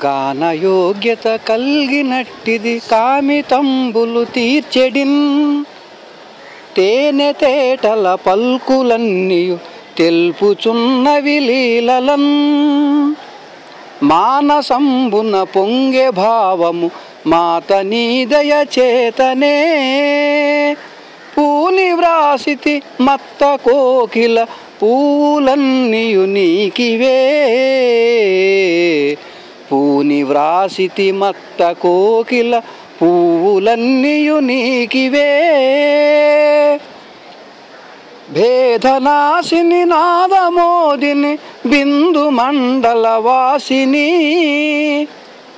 గానయోగ్యత కలిగినట్టిది కామితంబులు తీర్చెడిన్ తేనె తేటల పల్కులన్నీయు తెలుపుచున్నవి లీలలన్ మానసంబున పొంగే భావము మాత నీదయ చేతనే పూని వ్రాసితి మత్త కోకిల పూలన్నీయు నీకివే పూని వ్రాసితి మత్త కోకిల పూలన్నీయు నీకివే భేదనాశిని నాదమోదిని బిందు మండలవాసిని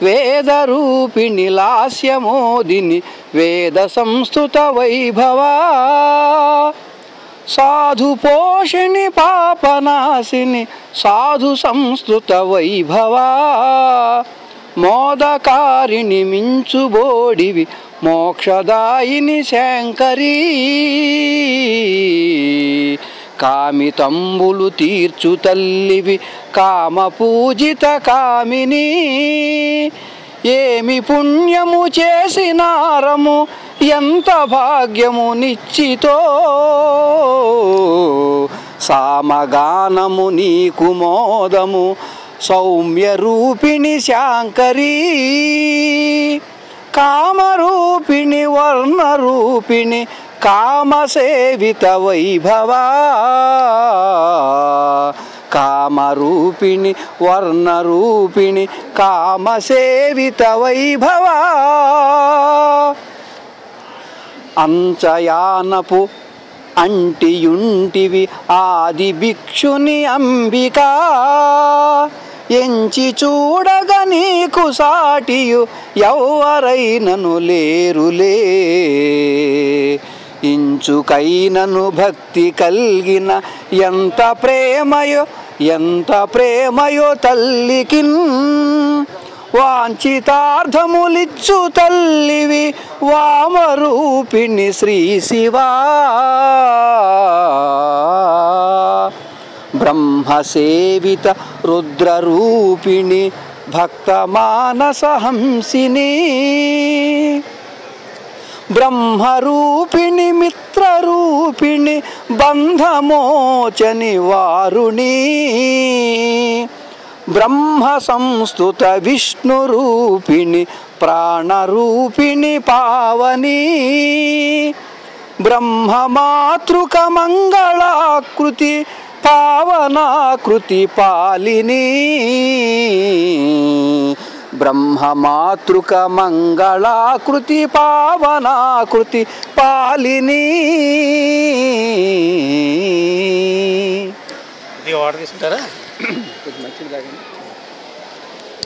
వేదరూపిణి లాస్యమోదిని వేద సంస్థుత వైభవా సాధు పోషిణి పాపనాశిని సాధు సంస్కృత వైభవా మోదకారిణి మించుబోడివి మోక్షదాయిని శంకరీ కామితంబులు తీర్చు తల్లివి కామ పూజిత కామిని ఏమి పుణ్యము చేసినారము ఎంత భాగ్యము నిశ్చితో సామగానము నీకు మోదము సౌమ్య రూపిణి శాంకరీ కామరూపిణి వర్ణరూపిణి కామసేవిత వైభవా కామరూపిణి వర్ణరూపిణి కామసేవిత వైభవా అంచయానపు అంటియుంటివి ఆది భిక్షుని అంబికా ఎంచి చూడగ నీకు సాటియు ఎవ్వరైనను లేరులే ఇంచుకైనను భక్తి కలిగిన ఎంత ప్రేమయో తల్లికిన్ వాంఛితార్థములిచ్చు తల్లివి వామరూపిణి శ్రీ శివా బ్రహ్మసేవిత రుద్రరూపిణి భక్తమానసహంసిని బ్రహ్మరూపిణి మిత్రరూపిణి బంధమోచని వారుణి బ్రహ్మ సంస్తుత విష్ణురూపిణి ప్రాణరూపిణి పావని బ్రహ్మమాతృక మంగళాకృతి పావనాకృతి పాలిని బ్రహ్మమాతృక మంగళాకృతి పావనాకృతి పాలిని. వాటర్ తీసుకుంటారా? కొంచెం మంచిది తాగండి.